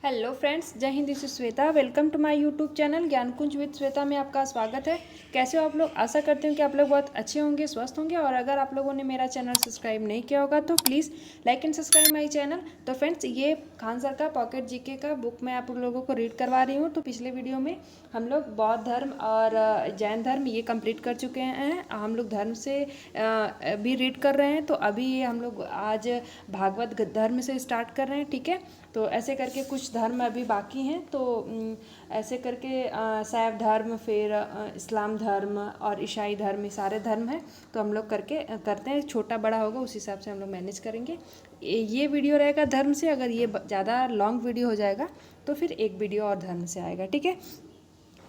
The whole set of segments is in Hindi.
हेलो फ्रेंड्स, जय Hind. This is Shweta. Welcome to my YouTube channel Gyankunj with Shweta में आपका स्वागत है। कैसे हो आप लोग? आशा करती हूँ कि आप लोग बहुत अच्छे होंगे, स्वस्थ होंगे। और अगर आप लोगों ने मेरा चैनल सब्सक्राइब नहीं किया होगा तो please like and subscribe my channel. तो फ्रेंड्स, ये खान सर का पॉकेट जीके का बुक मैं आप लोगों को रीड करवा रही हूँ। तो पिछले वीडियो में हम लोग बौद्ध धर्म और जैन धर्म ये कंप्लीट कर चुके हैं। हम लोग धर्म से भी रीड कर रहे हैं। तो अभी ये हम लोग आज भागवत धर्म से स्टार्ट कर रहे हैं, ठीक है। तो ऐसे करके कुछ धर्म अभी बाकी हैं। तो ऐसे करके शैव धर्म, फिर इस्लाम धर्म और ईसाई धर्म, ये सारे धर्म हैं। तो हम लोग करके करते हैं। छोटा बड़ा होगा उस हिसाब से हम लोग मैनेज करेंगे। ये वीडियो रहेगा धर्म से। अगर ये ज़्यादा लॉन्ग वीडियो हो जाएगा तो फिर एक वीडियो और धर्म से आएगा, ठीक है।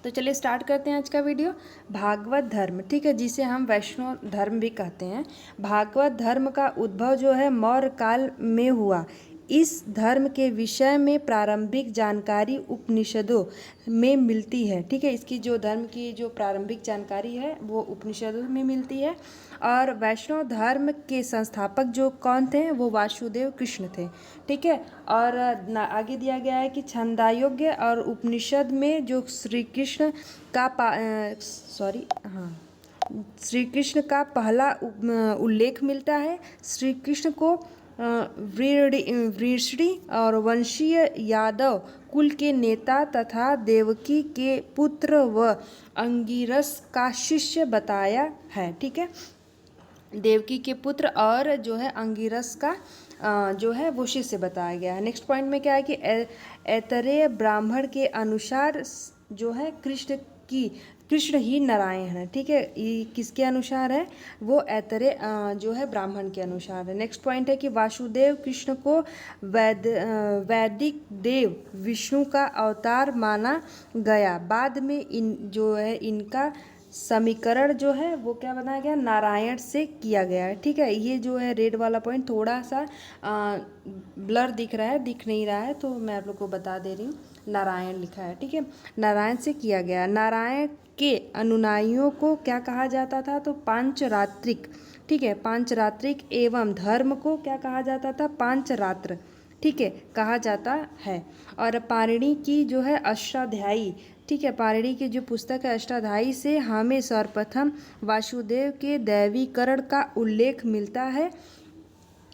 तो चलिए स्टार्ट करते हैं आज का वीडियो। भागवत धर्म, ठीक है, जिसे हम वैष्णव धर्म भी कहते हैं। भागवत धर्म का उद्भव जो है मौर्य काल में हुआ। इस धर्म के विषय में प्रारंभिक जानकारी उपनिषदों में मिलती है, ठीक है। इसकी जो धर्म की जो प्रारंभिक जानकारी है वो उपनिषदों में मिलती है। और वैष्णव धर्म के संस्थापक जो कौन थे, वो वासुदेव कृष्ण थे, ठीक है। और आगे दिया गया है कि छंदायोग्य और उपनिषद में जो श्री कृष्ण का श्री कृष्ण का पहला उल्लेख मिलता है। श्री कृष्ण को वृषणी और वंशीय यादव कुल के नेता तथा देवकी के पुत्र व अंगिरस का शिष्य बताया है, ठीक है। देवकी के पुत्र और जो है अंगिरस का जो है वो शिष्य बताया गया है। नेक्स्ट पॉइंट में क्या है कि ऐतरेय ब्राह्मण के अनुसार जो है कृष्ण ही नारायण है, ठीक है। ये किसके अनुसार है? वो ऐतरेय जो है ब्राह्मण के अनुसार है। नेक्स्ट पॉइंट है कि वासुदेव कृष्ण को वैदिक देव विष्णु का अवतार माना गया। बाद में इनका समीकरण जो है वो क्या बनाया गया? नारायण से किया गया है, ठीक है। ये जो है रेड वाला पॉइंट थोड़ा सा ब्लर दिख रहा है, दिख नहीं रहा है, तो मैं आप लोग को बता दे रही हूँ। नारायण लिखा है, ठीक है। नारायण से किया गया। नारायण के अनुयायियों को क्या कहा जाता था? तो पांचरात्रिक, ठीक है। पांचरात्रिक एवं धर्म को क्या कहा जाता था? पांचरात्र, ठीक है, कहा जाता है। और पाणिनि की जो है अष्टाध्यायी, ठीक है, पाणिनि की जो पुस्तक है अष्टाध्यायी से हमें सर्वप्रथम वासुदेव के दैवीकरण का उल्लेख मिलता है।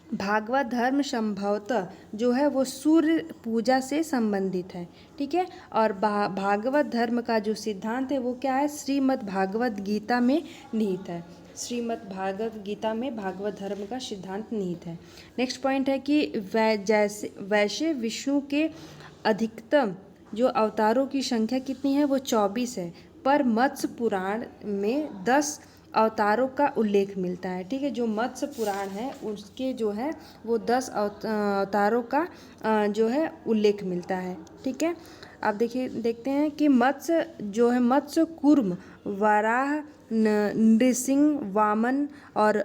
भागवत धर्म संभवतः जो है वो सूर्य पूजा से संबंधित है, ठीक है। और भागवत धर्म का जो सिद्धांत है वो क्या है? श्रीमद् भागवत गीता में निहित है। श्रीमद् भागवत गीता में भागवत धर्म का सिद्धांत निहित है। नेक्स्ट पॉइंट है कि वैसे विष्णु के अधिकतम जो अवतारों की संख्या कितनी है? वो 24 है। पर मत्स्य पुराण में 10 अवतारों का उल्लेख मिलता है, ठीक है। जो मत्स्य पुराण है उसके जो है वो 10 अवतारों का जो है उल्लेख मिलता है, ठीक है। आप देखते हैं कि मत्स्य जो है मत्स्य कूर्म, वराह, नृसिंह, वामन और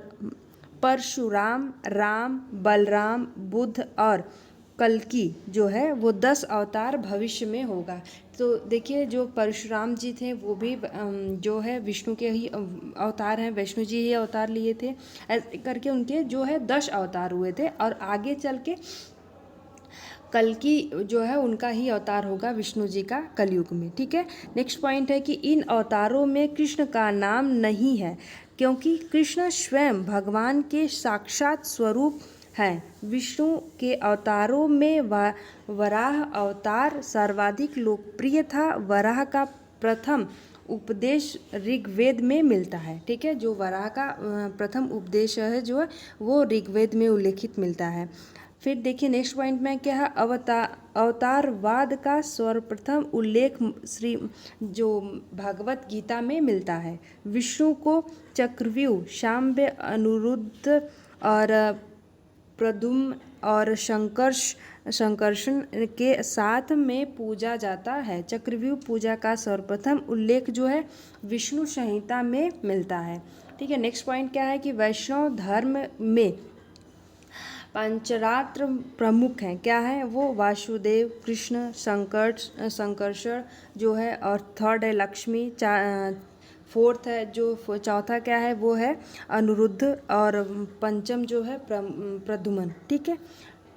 परशुराम, राम, बलराम, बुद्ध और कल्कि जो है वो 10 अवतार भविष्य में होगा। तो देखिए, जो परशुराम जी थे वो भी जो है विष्णु के ही अवतार हैं। विष्णु जी ही अवतार लिए थे। ऐसे करके उनके जो है 10 अवतार हुए थे। और आगे चल के कल्कि जो है उनका ही अवतार होगा विष्णु जी का कलयुग में, ठीक है। नेक्स्ट पॉइंट है कि इन अवतारों में कृष्ण का नाम नहीं है, क्योंकि कृष्ण स्वयं भगवान के साक्षात स्वरूप हैं। विष्णु के अवतारों में वराह अवतार सर्वाधिक लोकप्रिय था। वराह का प्रथम उपदेश ऋग्वेद में मिलता है, ठीक है। जो वराह का प्रथम उपदेश है जो है वो ऋग्वेद में उल्लेखित मिलता है। फिर देखिए नेक्स्ट पॉइंट में क्या है? अवतारवाद का सर्वप्रथम उल्लेख श्री जो भागवत गीता में मिलता है। विष्णु को चक्रव्यूह, शाम्ब, अनिरुद्ध और प्रद्युम्न और संकर्षण के साथ में पूजा जाता है। चक्रव्यूह पूजा का सर्वप्रथम उल्लेख जो है विष्णु संहिता में मिलता है, ठीक है। नेक्स्ट पॉइंट क्या है कि वैष्णव धर्म में पंचरात्र प्रमुख हैं। क्या है वो? वासुदेव, कृष्ण, संकर्षण जो है, और थर्ड है लक्ष्मी, फोर्थ है जो चौथा क्या है वो है अनिरुद्ध, और पंचम जो है प्रद्युम्न, ठीक है।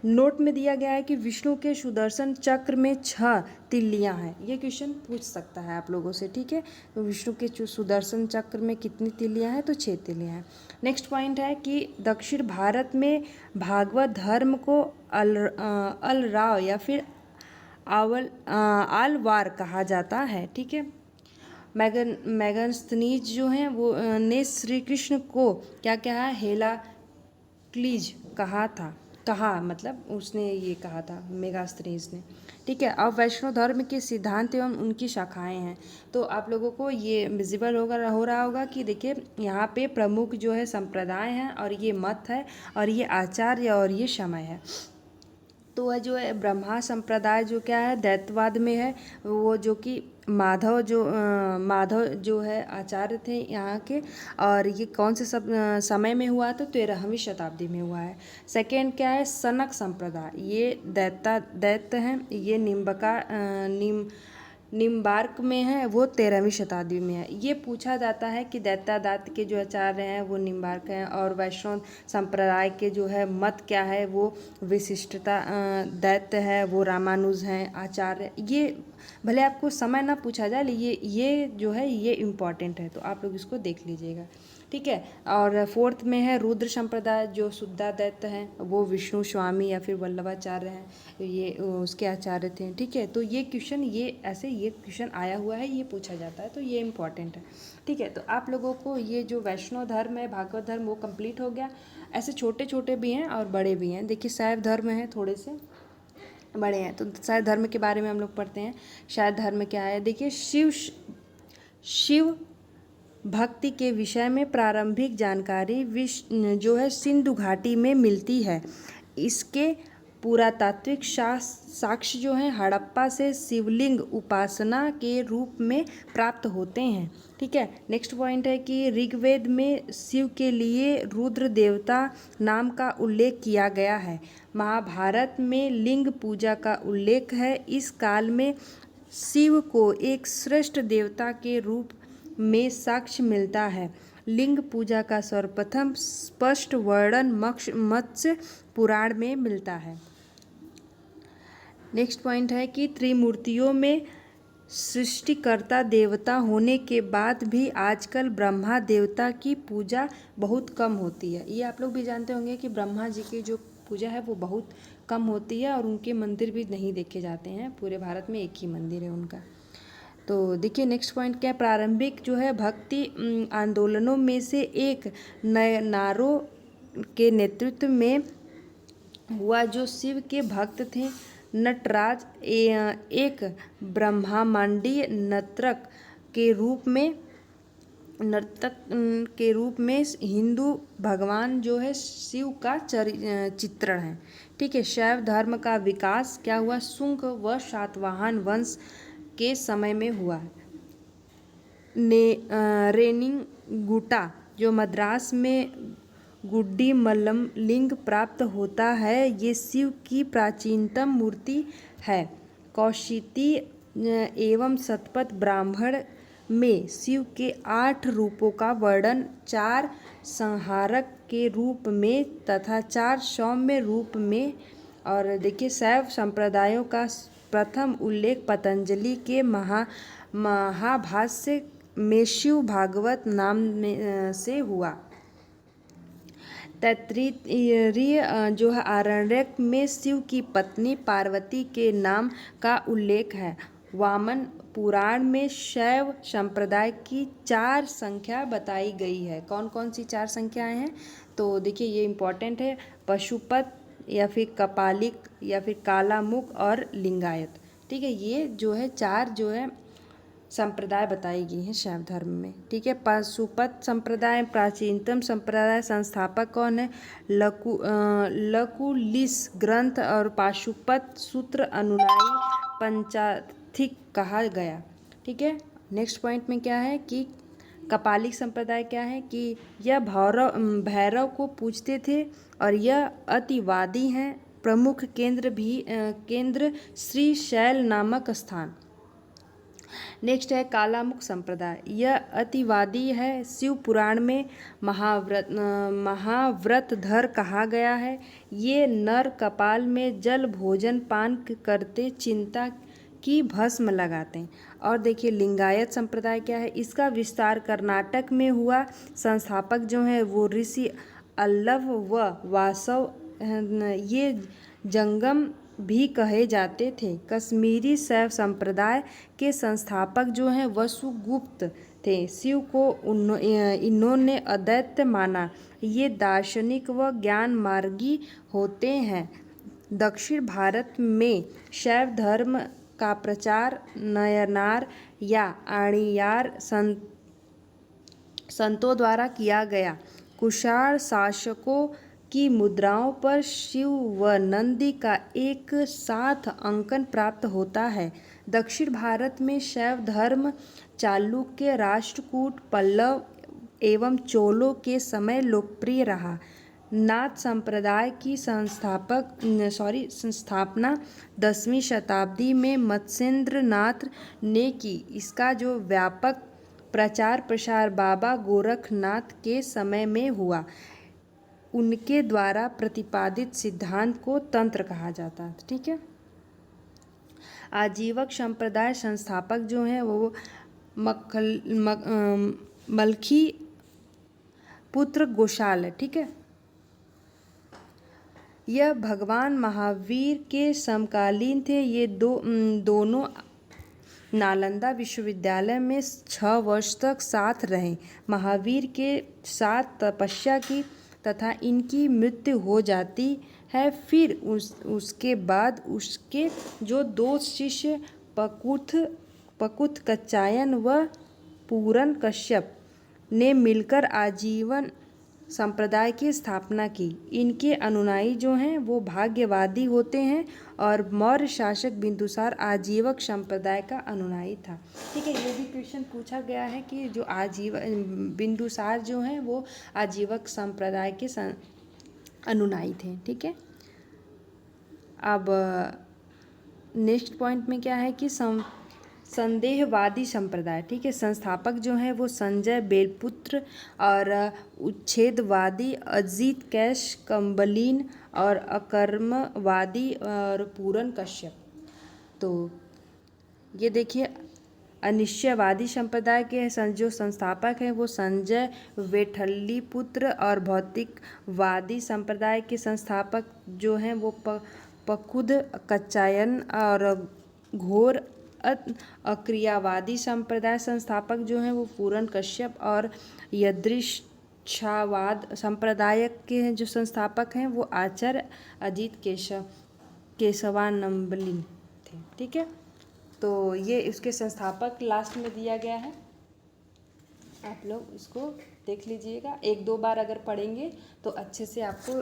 नोट में दिया गया है कि विष्णु के सुदर्शन चक्र में 6 तिल्लियां हैं। ये क्वेश्चन पूछ सकता है आप लोगों से, ठीक है। तो विष्णु के सुदर्शन चक्र में कितनी तिल्लियां हैं, तो 6 तिल्लियां हैं। नेक्स्ट पॉइंट है कि दक्षिण भारत में भागवत धर्म को अलराव या फिर आलवार कहा जाता है, ठीक है। मैगस्थनीज जो हैं वो ने श्री कृष्ण को क्या कहा, हेला क्लीज कहा मतलब उसने ये कहा था मेगास्थनीज ने, ठीक है। अब वैष्णव धर्म के सिद्धांत एवं उनकी शाखाएं हैं। तो आप लोगों को ये विजिबल हो रहा होगा कि देखिए यहाँ पे प्रमुख जो है संप्रदाय हैं और ये मत है और ये आचार्य और ये समय है। तो वह जो है ब्रह्मा संप्रदाय जो क्या है दैत्यवाद में है, वो जो कि माधव जो है आचार्य थे यहाँ के, और ये कौन से समय में हुआ, तो 13वीं शताब्दी में हुआ है। सेकेंड क्या है, सनक संप्रदाय, ये दैत्य हैं, ये निम्बार्क में है, वो 13वीं शताब्दी में है। ये पूछा जाता है कि दैत्यादात्य के जो आचार्य हैं वो निम्बार्क हैं, और वैष्णव संप्रदाय के जो है मत क्या है वो विशिष्टता दैत्य है, वो रामानुज हैं आचार्य। ये भले आपको समय ना पूछा जाए, ये जो है ये इम्पॉर्टेंट है, तो आप लोग इसको देख लीजिएगा, ठीक है। और फोर्थ में है रुद्र संप्रदाय, जो शुद्धादैत्य हैं, वो विष्णु स्वामी या फिर वल्लभाचार्य हैं, ये उसके आचार्य थे, ठीक है। तो ये क्वेश्चन ये क्वेश्चन आया हुआ है, ये पूछा जाता है, तो ये इम्पॉर्टेंट है, ठीक है। तो आप लोगों को ये जो वैष्णव धर्म है, भागवत धर्म, वो कंप्लीट हो गया। ऐसे छोटे छोटे भी हैं और बड़े भी हैं। देखिए शैव धर्म है, थोड़े से बड़े हैं, तो शैव धर्म के बारे में हम लोग पढ़ते हैं। शैव धर्म क्या है, देखिए शिव भक्ति के विषय में प्रारंभिक जानकारी जो है सिंधु घाटी में मिलती है। इसके पुरातात्विक साक्ष्य जो हैं हड़प्पा से शिवलिंग उपासना के रूप में प्राप्त होते हैं, ठीक है। नेक्स्ट पॉइंट है कि ऋग्वेद में शिव के लिए रुद्र देवता नाम का उल्लेख किया गया है। महाभारत में लिंग पूजा का उल्लेख है। इस काल में शिव को एक श्रेष्ठ देवता के रूप में साक्ष्य मिलता है। लिंग पूजा का सर्वप्रथम स्पष्ट वर्णन मत्स्य पुराण में मिलता है। नेक्स्ट पॉइंट है कि त्रिमूर्तियों में सृष्टिकर्ता देवता होने के बाद भी आजकल ब्रह्मा देवता की पूजा बहुत कम होती है। ये आप लोग भी जानते होंगे कि ब्रह्मा जी की जो पूजा है वो बहुत कम होती है, और उनके मंदिर भी नहीं देखे जाते हैं। पूरे भारत में एक ही मंदिर है उनका। तो देखिए नेक्स्ट पॉइंट क्या है, प्रारंभिक जो है भक्ति आंदोलनों में से एक नारो के नेतृत्व में हुआ, जो शिव के भक्त थे। नटराज एक ब्रह्मांडीय नर्तक के रूप में हिंदू भगवान जो है शिव का चित्रण है, ठीक है। शैव धर्म का विकास क्या हुआ, शुंग व सातवाहन वंश के समय में हुआ। रेनिंगुटा जो मद्रास में गुड्डी मल्लम लिंग प्राप्त होता है, ये शिव की प्राचीनतम मूर्ति है। कौशिकी एवं शतपथ ब्राह्मण में शिव के 8 रूपों का वर्णन 4 संहारक के रूप में तथा 4 सौम्य रूप में। और देखिए शैव संप्रदायों का प्रथम उल्लेख पतंजलि के महाभाष्य में शिव भागवत नाम से हुआ। तैत्तिरीय जो है आरण्यक में शिव की पत्नी पार्वती के नाम का उल्लेख है। वामन पुराण में शैव संप्रदाय की 4 संख्या बताई गई है। कौन कौन सी 4 संख्याएं हैं, तो देखिए ये इम्पोर्टेंट है, पशुपत या फिर कपालिक या फिर कालामुख और लिंगायत, ठीक है। ये जो है 4 जो है संप्रदाय बताई गई हैं शैव धर्म में, ठीक है। पशुपत संप्रदाय प्राचीनतम संप्रदाय, संस्थापक कौन है, लकुलिश ग्रंथ और पाशुपत सूत्र अनुयायी पंचाथिक कहा गया, ठीक है। नेक्स्ट पॉइंट में क्या है कि कपालिक संप्रदाय क्या है कि यह भैरव को पूजते थे और यह अतिवादी हैं। प्रमुख केंद्र श्रीशैल नामक स्थान। नेक्स्ट है कालामुख संप्रदाय। यह अतिवादी है। शिव पुराण में महाव्रतधर कहा गया है। ये नर कपाल में जल भोजन पान करते चिंता की भस्म लगाते हैं। और देखिए लिंगायत संप्रदाय क्या है, इसका विस्तार कर्नाटक में हुआ। संस्थापक जो है वो ऋषि अल्लव व वासव ये जंगम भी कहे जाते थे। कश्मीरी शैव संप्रदाय के संस्थापक जो हैं वसुगुप्त थे। शिव को इन्होंने अद्वैत माना। ये दार्शनिक व ज्ञान मार्गी होते हैं। दक्षिण भारत में शैव धर्म का प्रचार नयनार या आणियार संतों द्वारा किया गया। कुषाण शासकों की मुद्राओं पर शिव व नंदी का एक साथ अंकन प्राप्त होता है। दक्षिण भारत में शैव धर्म चालुक्य, राष्ट्रकूट, पल्लव एवं चोलों के समय लोकप्रिय रहा। नाथ संप्रदाय की संस्थापना 10वीं शताब्दी में मत्स्येंद्र नाथ ने की। इसका जो व्यापक प्रचार प्रसार बाबा गोरखनाथ के समय में हुआ। उनके द्वारा प्रतिपादित सिद्धांत को तंत्र कहा जाता है। ठीक है। आजीवक संप्रदाय संस्थापक जो हैं वो मलखी पुत्र गोशाल है। ठीक है। यह भगवान महावीर के समकालीन थे। ये दोनों नालंदा विश्वविद्यालय में 6 वर्ष तक साथ रहे। महावीर के साथ तपस्या की तथा इनकी मृत्यु हो जाती है। फिर उसके बाद उसके जो 2 शिष्य पकुथ कच्चायन व पूरन कश्यप ने मिलकर आजीवन संप्रदाय की स्थापना की। इनके अनुयायी जो हैं वो भाग्यवादी होते हैं और मौर्य शासक बिंदुसार आजीवक संप्रदाय का अनुयायी था। ठीक है। ये भी क्वेश्चन पूछा गया है कि जो बिंदुसार जो हैं वो आजीवक संप्रदाय के अनुयायी थे। ठीक है। अब नेक्स्ट पॉइंट में क्या है कि संदेहवादी संप्रदाय। ठीक है। संस्थापक जो हैं वो संजय बेलपुत्र और उच्छेदवादी अजीत कैश कंबलीन और अकर्मवादी और पूरन कश्यप। तो ये देखिए अनिश्चयवादी संप्रदाय के जो संस्थापक हैं वो संजय वेठल्लीपुत्र और भौतिकवादी संप्रदाय के संस्थापक जो हैं वो पकुद कच्चायन और घोर अक्रियावादी संप्रदाय संस्थापक जो हैं वो पूरन कश्यप और यदृच्छावाद संप्रदाय के जो संस्थापक हैं वो आचार्य अजीत केशवानंबलिन थे। ठीक है। तो ये इसके संस्थापक लास्ट में दिया गया है। आप लोग इसको देख लीजिएगा। 1-2 बार अगर पढ़ेंगे तो अच्छे से आपको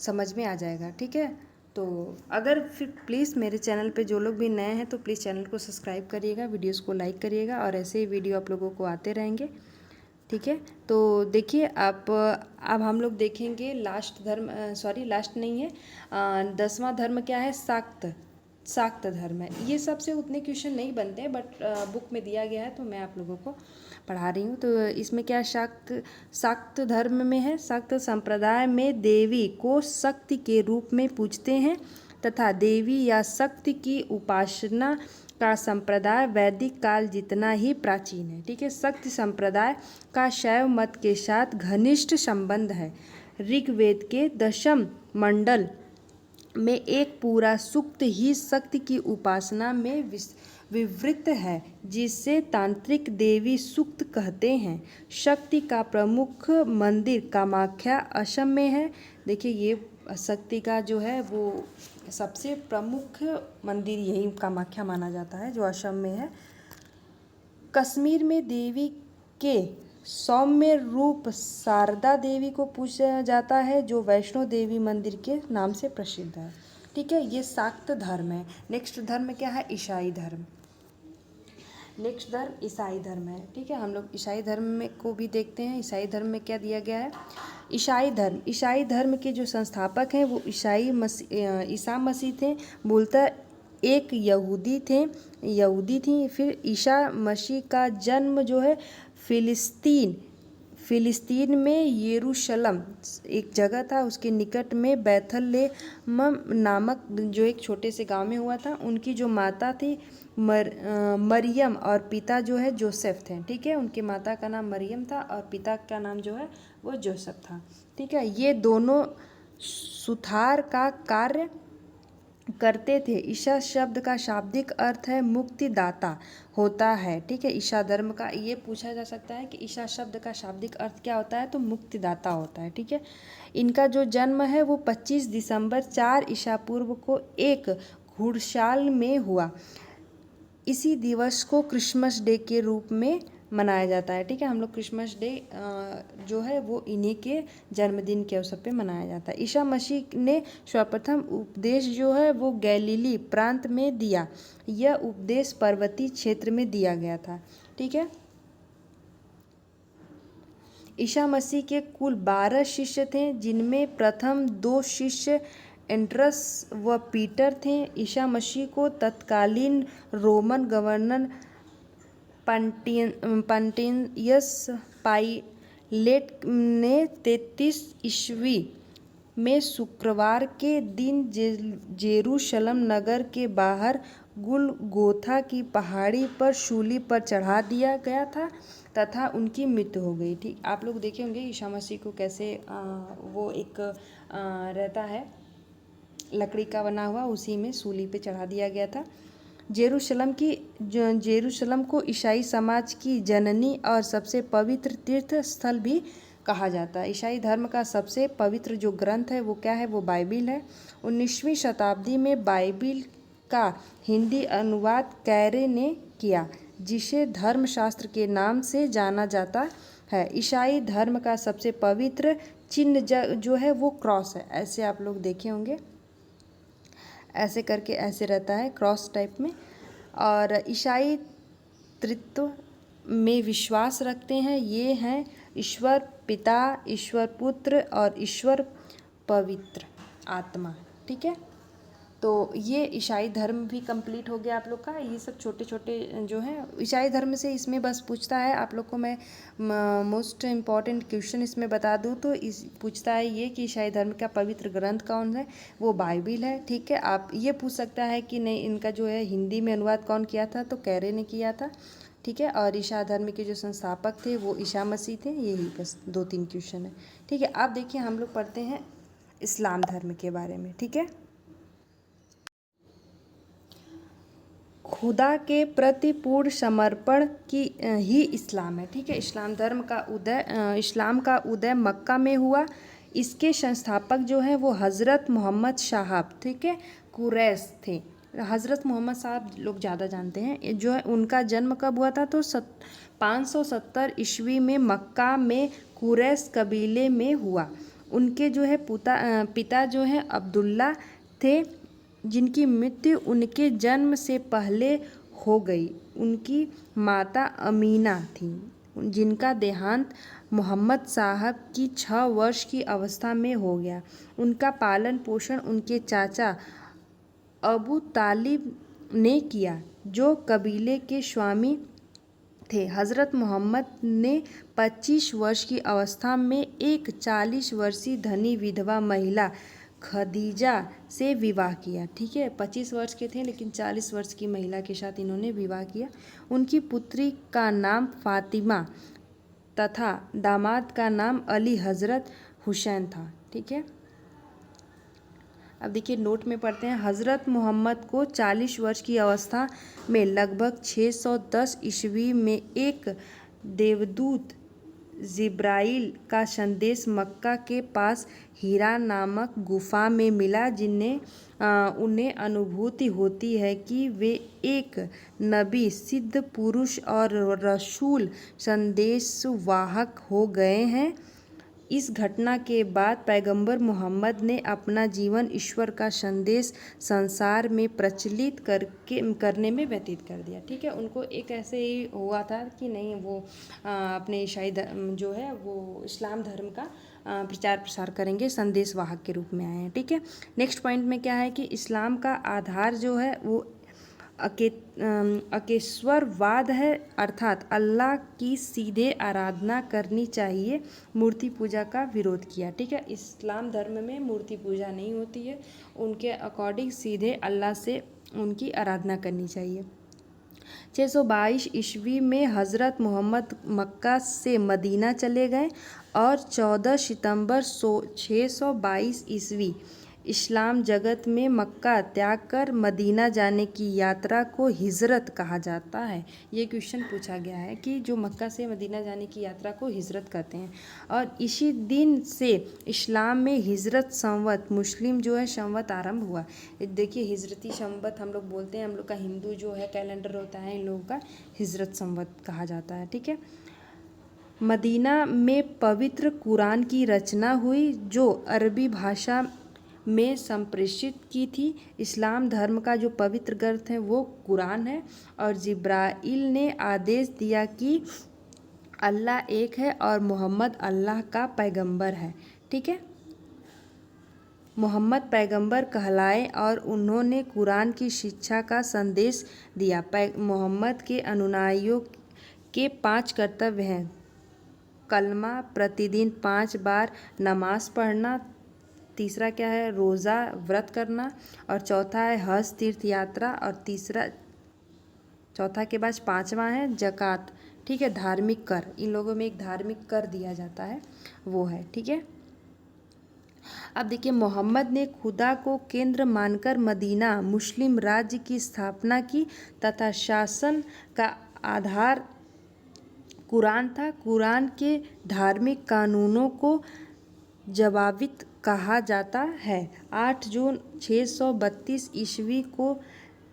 समझ में आ जाएगा। ठीक है। तो अगर फिर प्लीज़ मेरे चैनल पे जो लोग भी नए हैं तो प्लीज़ चैनल को सब्सक्राइब करिएगा, वीडियोस को लाइक करिएगा और ऐसे ही वीडियो आप लोगों को आते रहेंगे। ठीक है। तो देखिए अब हम लोग देखेंगे लास्ट नहीं है, 10वां धर्म क्या है, शाक्त धर्म है। ये सबसे उतने क्वेश्चन नहीं बनते हैं बट बुक में दिया गया है तो मैं आप लोगों को पढ़ा रही हूँ। तो इसमें क्या शाक्त धर्म में है। शाक्त संप्रदाय में देवी को शक्ति के रूप में पूजते हैं तथा देवी या शक्ति की उपासना का संप्रदाय वैदिक काल जितना ही प्राचीन है। ठीक है। शक्ति संप्रदाय का शैव मत के साथ घनिष्ठ संबंध है। ऋग्वेद के 10म मंडल में एक पूरा सूक्त ही शक्ति की उपासना में विवृत है, जिसे तांत्रिक देवी सूक्त कहते हैं। शक्ति का प्रमुख मंदिर कामाख्या असम में है। देखिए ये शक्ति का जो है वो सबसे प्रमुख मंदिर यही कामाख्या माना जाता है जो असम में है। कश्मीर में देवी के सौम्य रूप शारदा देवी को पूजा जाता है जो वैष्णो देवी मंदिर के नाम से प्रसिद्ध है। ठीक है। ये शाक्त धर्म है। नेक्स्ट धर्म क्या है, ईसाई धर्म। नेक्स्ट धर्म ईसाई धर्म है। ठीक है। हम लोग ईसाई धर्म में को भी देखते हैं। ईसाई धर्म में क्या दिया गया है। ईसाई धर्म के जो संस्थापक हैं वो ईसा मसीह थे। मूलतः एक यहूदी थी। फिर ईसा मसीह का जन्म जो है फ़िलिस्तीन में यरूशलेम एक जगह था उसके निकट में बैथलेहम नामक जो एक छोटे से गांव में हुआ था। उनकी जो माता थी मरियम और पिता जो है जोसेफ थे। ठीक है, उनकी माता का नाम मरियम था और पिता का नाम जो है वो जोसेफ था। ठीक है, ये दोनों सुधार का कार्य करते थे। ईसा शब्द का शाब्दिक अर्थ है मुक्तिदाता होता है। ठीक है, ईसा धर्म का ये पूछा जा सकता है कि ईसा शब्द का शाब्दिक अर्थ क्या होता है, तो मुक्तिदाता होता है। ठीक है, इनका जो जन्म है वो 25 दिसंबर 4 ईसा पूर्व को एक घुड़साल में हुआ। इसी दिवस को क्रिसमस डे के रूप में मनाया जाता है। ठीक है, हम लोग क्रिसमस डे जो है वो इन्हीं के जन्मदिन के अवसर पे मनाया जाता है। ईसा मसीह ने सर्वप्रथम उपदेश जो है वो गैलीली प्रांत में दिया। यह उपदेश पर्वतीय क्षेत्र में दिया गया था। ठीक है, ईसा मसीह के कुल 12 शिष्य थे, जिनमें प्रथम 2 शिष्य एंड्रस व पीटर थे। ईसा मसीह को तत्कालीन रोमन गवर्नर पंटियस पाइलेट ने 33 ईस्वी में शुक्रवार के दिन जेरूशलम नगर के बाहर गुलगोथा की पहाड़ी पर सूली पर चढ़ा दिया गया था तथा उनकी मृत्यु हो गई। ठीक, आप लोग देखे होंगे ईसा मसीह को कैसे वो एक रहता है लकड़ी का बना हुआ, उसी में सूली पे चढ़ा दिया गया था। जेरूशलम को ईसाई समाज की जननी और सबसे पवित्र तीर्थ स्थल भी कहा जाता है। ईसाई धर्म का सबसे पवित्र जो ग्रंथ है वो क्या है, वो बाइबिल है। 19वीं शताब्दी में बाइबिल का हिंदी अनुवाद कैरे ने किया, जिसे धर्मशास्त्र के नाम से जाना जाता है। ईसाई धर्म का सबसे पवित्र चिन्ह जो है वो क्रॉस है। ऐसे आप लोग देखे होंगे, ऐसे करके ऐसे रहता है क्रॉस टाइप में। और ईसाई त्रित्व में विश्वास रखते हैं। ये हैं ईश्वर पिता, ईश्वर पुत्र और ईश्वर पवित्र आत्मा। ठीक है, तो ये ईसाई धर्म भी कंप्लीट हो गया आप लोग का। ये सब छोटे छोटे जो हैं ईसाई धर्म से इसमें बस पूछता है आप लोग को। मैं मोस्ट इम्पॉर्टेंट क्वेश्चन इसमें बता दूँ तो इस पूछता है ये कि ईसाई धर्म का पवित्र ग्रंथ कौन है, वो बाइबिल है। ठीक है, आप ये पूछ सकता है कि नहीं इनका जो है हिंदी में अनुवाद कौन किया था, तो कैरे ने किया था। ठीक है, और ईसा धर्म के जो संस्थापक थे वो ईसा मसीह थे। यही बस 2-3 क्वेश्चन है। ठीक है, अब देखिए हम लोग पढ़ते हैं इस्लाम धर्म के बारे में। ठीक है, खुदा के प्रति पूर्ण समर्पण की ही इस्लाम है। ठीक है, इस्लाम का उदय मक्का में हुआ। इसके संस्थापक जो है वो हज़रत मोहम्मद साहब, ठीक है, कुरैश थे। हज़रत मोहम्मद साहब लोग ज़्यादा जानते हैं। जो है उनका जन्म कब हुआ था, तो 570 ईस्वी में मक्का में कुरैश कबीले में हुआ। उनके जो है पिता जो है अब्दुल्ला थे, जिनकी मृत्यु उनके जन्म से पहले हो गई। उनकी माता अमीना थी, जिनका देहांत मोहम्मद साहब की 6 वर्ष की अवस्था में हो गया। उनका पालन पोषण उनके चाचा अबू तालिब ने किया, जो कबीले के स्वामी थे। हज़रत मोहम्मद ने 25 वर्ष की अवस्था में एक 40 वर्षीय धनी विधवा महिला खदीजा से विवाह किया। ठीक है, 25 वर्ष के थे लेकिन 40 वर्ष की महिला के साथ इन्होंने विवाह किया। उनकी पुत्री का नाम फातिमा तथा दामाद का नाम अली हज़रत हुसैन था। ठीक है, अब देखिए नोट में पढ़ते हैं। हज़रत मोहम्मद को 40 वर्ष की अवस्था में लगभग 610 ईस्वी में एक देवदूत जिब्राइल का संदेश मक्का के पास हीरा नामक गुफा में मिला, उन्हें अनुभूति होती है कि वे एक नबी, सिद्ध पुरुष और रसूल संदेशवाहक हो गए हैं। इस घटना के बाद पैगंबर मोहम्मद ने अपना जीवन ईश्वर का संदेश संसार में प्रचलित करने में व्यतीत कर दिया। ठीक है, उनको एक ऐसे ही हुआ था कि नहीं वो अपने ईसाई जो है वो इस्लाम धर्म का प्रचार प्रसार करेंगे, संदेश वाहक के रूप में आए हैं। ठीक है, नेक्स्ट पॉइंट में क्या है कि इस्लाम का आधार जो है वो अकेश्वरवाद है, अर्थात अल्लाह की सीधे आराधना करनी चाहिए। मूर्ति पूजा का विरोध किया। ठीक है, इस्लाम धर्म में मूर्ति पूजा नहीं होती है, उनके अकॉर्डिंग सीधे अल्लाह से उनकी आराधना करनी चाहिए। 622 ईस्वी में हज़रत मोहम्मद मक्का से मदीना चले गए और 14 सितंबर 622 ईस्वी इस्लाम जगत में मक्का त्याग कर मदीना जाने की यात्रा को हिजरत कहा जाता है। ये क्वेश्चन पूछा गया है कि जो मक्का से मदीना जाने की यात्रा को हिजरत कहते हैं। और इसी दिन से इस्लाम में हिजरत संवत, मुस्लिम जो है संवत आरंभ हुआ। देखिए हिजरती संवत हम लोग बोलते हैं, हम लोग का हिंदू जो है कैलेंडर होता है, इन लोगों का हिजरत संवत कहा जाता है। ठीक है, मदीना में पवित्र कुरान की रचना हुई जो अरबी भाषा में संप्रेषित की थी। इस्लाम धर्म का जो पवित्र ग्रंथ है वो कुरान है और जिब्राइल ने आदेश दिया कि अल्लाह एक है और मोहम्मद अल्लाह का पैगंबर है। ठीक है, मोहम्मद पैगंबर कहलाए और उन्होंने कुरान की शिक्षा का संदेश दिया। मोहम्मद के अनुयायियों के 5 कर्तव्य हैं: कलमा, प्रतिदिन 5 बार नमाज पढ़ना, तीसरा क्या है रोज़ा व्रत करना, और चौथा है हज तीर्थ यात्रा, और चौथा के बाद 5वां है ज़कात। ठीक है, धार्मिक कर, इन लोगों में एक धार्मिक कर दिया जाता है वो है। ठीक है, अब देखिए मोहम्मद ने खुदा को केंद्र मानकर मदीना मुस्लिम राज्य की स्थापना की तथा शासन का आधार कुरान था। कुरान के धार्मिक कानूनों को जवाबित कहा जाता है। 8 जून 632 ईस्वी को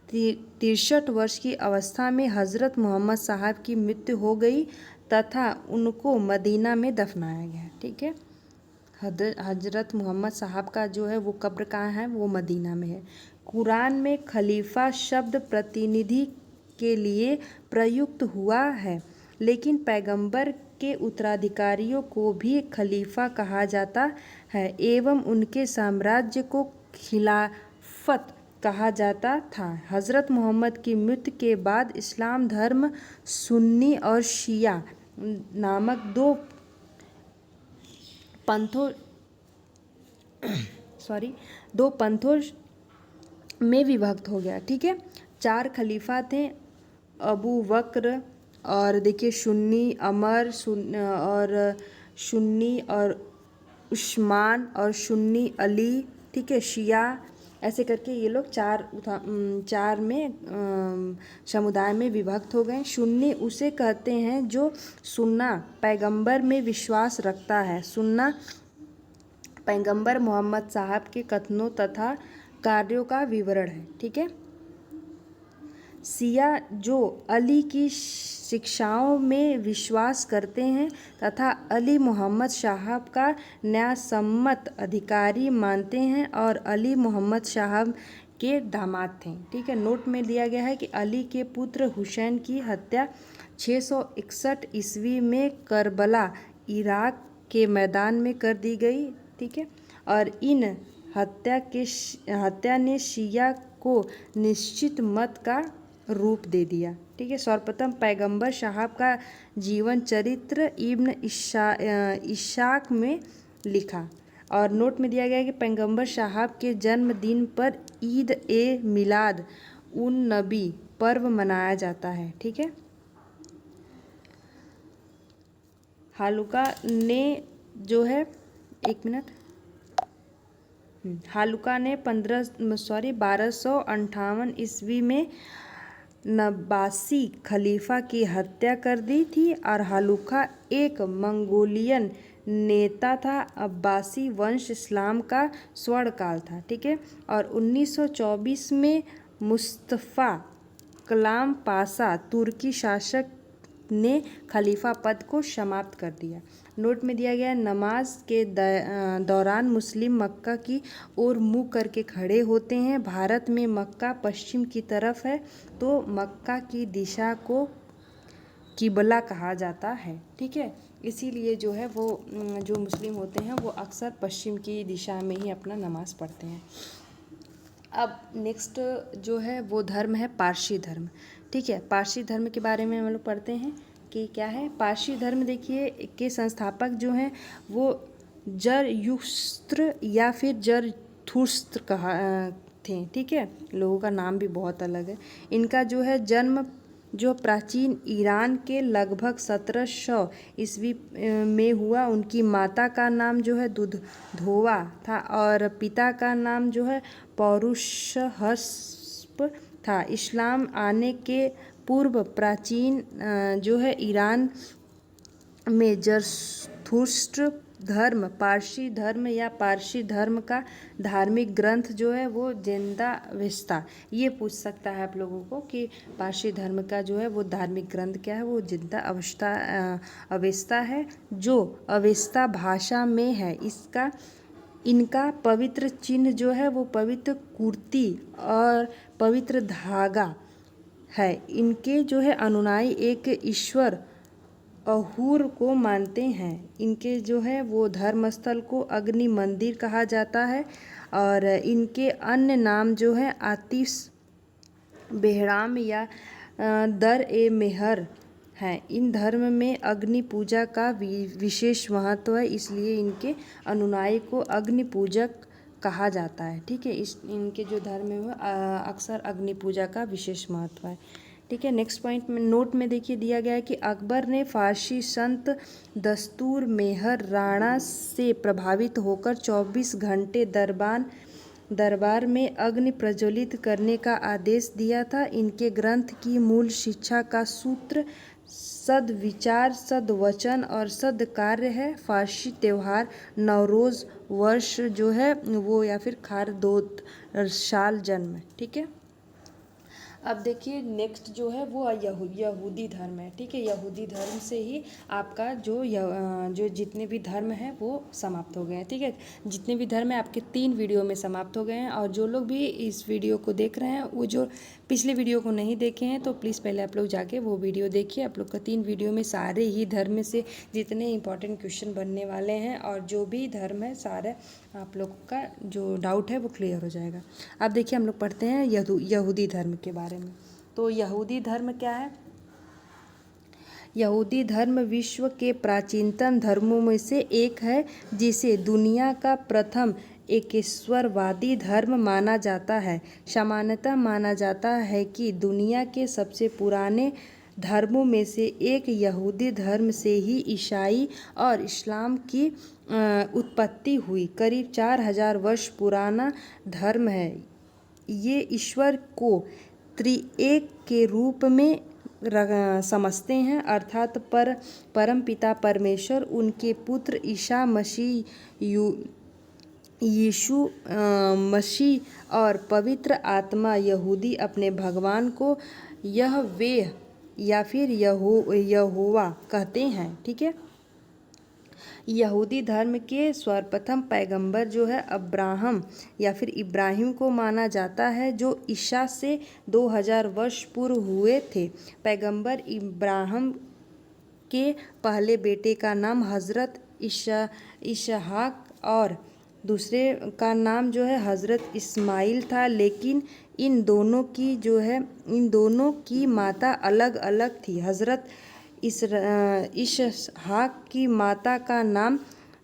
63 वर्ष की अवस्था में हज़रत मोहम्मद साहब की मृत्यु हो गई तथा उनको मदीना में दफनाया गया। ठीक है, हज़रत मोहम्मद साहब का जो है वो कब्र कहाँ है, वो मदीना में है। कुरान में खलीफा शब्द प्रतिनिधि के लिए प्रयुक्त हुआ है, लेकिन पैगंबर के उत्तराधिकारियों को भी खलीफा कहा जाता है एवं उनके साम्राज्य को खिलाफत कहा जाता था। हज़रत मोहम्मद की मृत्यु के बाद इस्लाम धर्म सुन्नी और शिया नामक दो पंथों में विभक्त हो गया। ठीक है, 4 खलीफा थे, अबू बकर और देखिए सुन्नी और उस्मान और सुन्नी अली। ठीक है, शिया, ऐसे करके ये लोग चार में समुदाय में विभक्त हो गए। सुन्नी उसे कहते हैं जो सुन्ना पैगंबर में विश्वास रखता है। सुन्ना पैगंबर मोहम्मद साहब के कथनों तथा कार्यों का विवरण है। ठीक है, शिया जो अली की शिक्षाओं में विश्वास करते हैं तथा अली मोहम्मद साहब का न्यायसम्मत अधिकारी मानते हैं और अली मोहम्मद साहब के दामाद थे। ठीक है, नोट में दिया गया है कि अली के पुत्र हुसैन की हत्या 661 ईस्वी में करबला इराक के मैदान में कर दी गई। ठीक है, और इन हत्या ने शिया को निश्चित मत का रूप दे दिया। ठीक है, सर्वप्रथम पैगंबर साहब का जीवन चरित्र इब्न इशाक में लिखा और नोट में दिया गया है कि पैगंबर साहब के जन्मदिन पर ईद ए मिलाद उन नबी पर्व मनाया जाता है। ठीक है, हालुका ने जो है हालुका ने 1258 ईस्वी में नब्बासी खलीफा की हत्या कर दी थी और हालुका एक मंगोलियन नेता था। अब्बासी वंश इस्लाम का स्वर्णकाल था। ठीक है, और 1924 में मुस्तफ़ा कलाम पाशा तुर्की शासक ने खलीफा पद को समाप्त कर दिया। नोट में दिया गया नमाज के दौरान मुस्लिम मक्का की ओर मुँह करके खड़े होते हैं। भारत में मक्का पश्चिम की तरफ है तो मक्का की दिशा को किबला कहा जाता है। ठीक है, इसीलिए जो है वो जो मुस्लिम होते हैं वो अक्सर पश्चिम की दिशा में ही अपना नमाज़ पढ़ते हैं। अब नेक्स्ट जो है वो धर्म है पारसी धर्म। ठीक है, पारसी धर्म के बारे में हम लोग पढ़ते हैं कि क्या है पारसी धर्म। देखिए के संस्थापक जो हैं वो जरयुस्त्र या फिर जरथुस्त्र कहा थे। ठीक है, लोगों का नाम भी बहुत अलग है। इनका जो है जन्म जो प्राचीन ईरान के लगभग 1700 ईस्वी में हुआ। उनकी माता का नाम जो है दुधोवा था और पिता का नाम जो है पौरुषहस्प था। इस्लाम आने के पूर्व प्राचीन जो है ईरान में जरथुस्त्र धर्म पारसी धर्म या पारसी धर्म का धार्मिक ग्रंथ जो है वो जिंदावेस्ता। ये पूछ सकता है आप लोगों को कि पारसी धर्म का जो है वो धार्मिक ग्रंथ क्या है, वो जिंदा अवेस्ता है जो अवेस्ता भाषा में है। इनका पवित्र चिन्ह जो है वो पवित्र कुर्ती और पवित्र धागा है। इनके जो है अनुयायी एक ईश्वर अहूर को मानते हैं। इनके जो है वो धर्मस्थल को अग्नि मंदिर कहा जाता है और इनके अन्य नाम जो है आतिश बेहराम या दर ए मेहर हैं। इन धर्म में अग्नि पूजा का विशेष महत्व है, इसलिए इनके अनुयायी को अग्नि पूजक कहा जाता है। ठीक है, इनके जो धर्म है वो अक्सर अग्नि पूजा का विशेष महत्व है। ठीक है, नेक्स्ट पॉइंट में नोट में देखिए दिया गया है कि अकबर ने फारसी संत दस्तूर मेहर राणा से प्रभावित होकर 24 घंटे दरबार में अग्नि प्रज्वलित करने का आदेश दिया था। इनके ग्रंथ की मूल शिक्षा का सूत्र सद्विचार, सद्वचन और सद्कार्य है। फारसी त्यौहार नवरोज़ वर्ष जो है वो या फिर खारदोत साल जन्म। ठीक है, अब देखिए नेक्स्ट जो है वो यहूदी धर्म है। ठीक है, यहूदी धर्म से ही आपका जो जितने भी धर्म हैं वो समाप्त हो गए हैं। ठीक है, जितने भी धर्म हैं आपके 3 वीडियो में समाप्त हो गए हैं। और जो लोग भी इस वीडियो को देख रहे हैं वो जो पिछले वीडियो को नहीं देखे हैं तो प्लीज़ पहले आप लोग जाके वो वीडियो देखिए। आप लोग का 3 वीडियो में सारे ही धर्म से जितने इंपॉर्टेंट क्वेश्चन बनने वाले हैं और जो भी धर्म है सारे आप लोग का जो डाउट है वो क्लियर हो जाएगा। अब देखिए हम लोग पढ़ते हैं यहूदी धर्म के बारे में। तो यहूदी धर्म क्या है? यहूदी धर्म विश्व के प्राचीनतम धर्मों में से एक है जिसे दुनिया का प्रथम एकेश्वरवादी धर्म माना जाता है। सामान्यतः माना जाता है कि दुनिया के सबसे पुराने धर्मों में से एक यहूदी धर्म से ही ईसाई और इस्लाम की उत्पत्ति हुई। करीब 4000 वर्ष पुराना धर्म है। ये ईश्वर को त्रिएक के रूप में समझते हैं, अर्थात परमपिता परमेश्वर, उनके पुत्र ईसा मसीह यीशु मसीह और पवित्र आत्मा। यहूदी अपने भगवान को यहवेह या फिर यहोवा कहते हैं। ठीक है, यहूदी धर्म के सर्वप्रथम पैगंबर जो है अब्राहम या फिर इब्राहिम को माना जाता है जो ईसा से 2000 वर्ष पूर्व हुए थे। पैगंबर इब्राहिम के पहले बेटे का नाम हज़रत इसहाक और दूसरे का नाम जो है हज़रत इस्माइल था, लेकिन इन दोनों की माता अलग अलग थी। हज़रत इसहाक की माता का नाम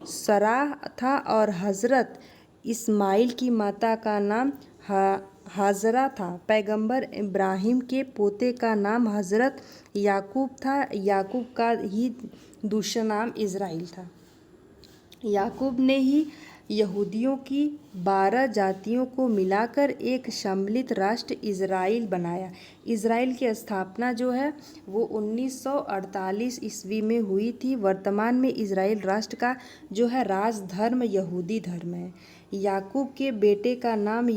सराह था और हज़रत इस्माइल की माता का नाम हाजरा था। पैगंबर इब्राहिम के पोते का नाम हज़रत याकूब था। याकूब का ही दूसरा नाम इज़राइल था। याकूब ने ही यहूदियों की 12 जातियों को मिलाकर एक सम्मिलित राष्ट्र इज़राइल बनाया। इज़राइल की स्थापना जो है वो 1948 ईस्वी में हुई थी। वर्तमान में इज़राइल राष्ट्र का जो है राज धर्म यहूदी धर्म है। याकूब के बेटे का नाम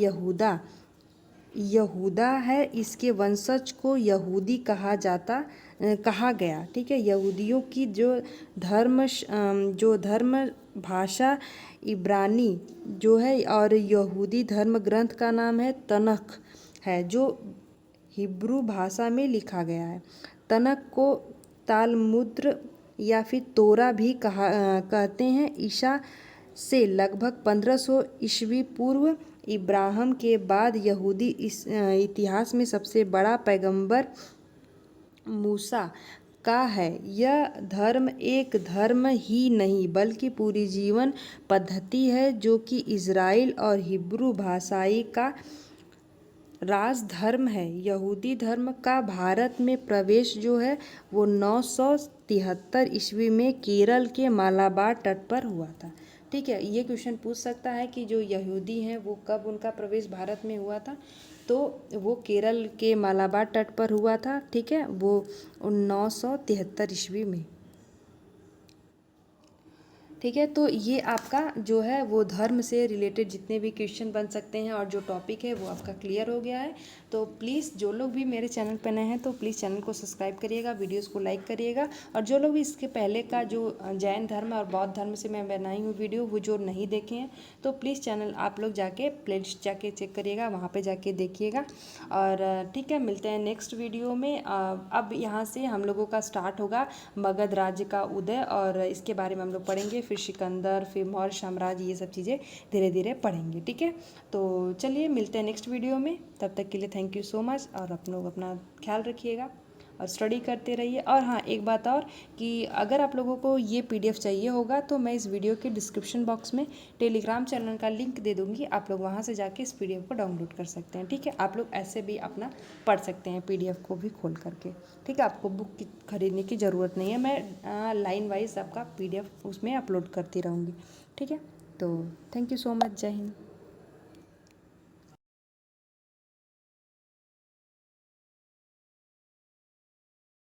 यहूदा है। इसके वंशज को यहूदी कहा कहा गया। ठीक है, यहूदियों की जो धर्म भाषा इब्रानी जो है, और यहूदी धर्म ग्रंथ का नाम है तनख है, जो हिब्रू भाषा में लिखा गया है। तनख को तालमुद्र या फिर तोरा भी कहते हैं। ईसा से लगभग 1500 ईस्वी पूर्व इब्राहिम के बाद यहूदी इतिहास में सबसे बड़ा पैगंबर मूसा का है। यह धर्म एक धर्म ही नहीं बल्कि पूरी जीवन पद्धति है, जो कि इज़राइल और हिब्रू भाषाई का राजधर्म है। यहूदी धर्म का भारत में प्रवेश जो है वो 973 ईस्वी में केरल के मालाबार तट पर हुआ था। ठीक है, ये क्वेश्चन पूछ सकता है कि जो यहूदी हैं वो कब उनका प्रवेश भारत में हुआ था, तो वो केरल के मालाबार तट पर हुआ था। ठीक है, वो 973 ईस्वी में। ठीक है, तो ये आपका जो है वो धर्म से रिलेटेड जितने भी क्वेश्चन बन सकते हैं और जो टॉपिक है वो आपका क्लियर हो गया है। तो प्लीज़ जो लोग भी मेरे चैनल पर नए हैं तो प्लीज़ चैनल को सब्सक्राइब करिएगा, वीडियोस को लाइक करिएगा, और जो लोग भी इसके पहले का जो जैन धर्म और बौद्ध धर्म से मैं बनाई हूँ वीडियो वो जो नहीं देखे हैं तो प्लीज़ चैनल आप लोग जाके प्लेलिस्ट जाके चेक करिएगा, वहाँ पर जाके देखिएगा। और ठीक है, मिलते हैं नेक्स्ट वीडियो में। अब यहाँ से हम लोगों का स्टार्ट होगा मगध राज्य का उदय, और इसके बारे में हम लोग पढ़ेंगे, फिर सिकंदर, फिर मौर्य साम्राज्य, ये सब चीज़ें धीरे धीरे पढ़ेंगे। ठीक है, तो चलिए मिलते हैं नेक्स्ट वीडियो में। तब तक के लिए थैंक यू सो मच, और आप लोग अपना ख्याल रखिएगा और स्टडी करते रहिए। और हाँ, एक बात और कि अगर आप लोगों को ये PDF चाहिए होगा तो मैं इस वीडियो के डिस्क्रिप्शन बॉक्स में टेलीग्राम चैनल का लिंक दे दूँगी, आप लोग वहाँ से जाके इस PDF को डाउनलोड कर सकते हैं। ठीक है, आप लोग ऐसे भी अपना पढ़ सकते हैं PDF को भी खोल करके। ठीक है, आपको बुक की खरीदने की ज़रूरत नहीं है, मैं लाइन वाइज आपका PDF उसमें अपलोड करती रहूँगी। ठीक है, तो थैंक यू सो मच, जय हिंद।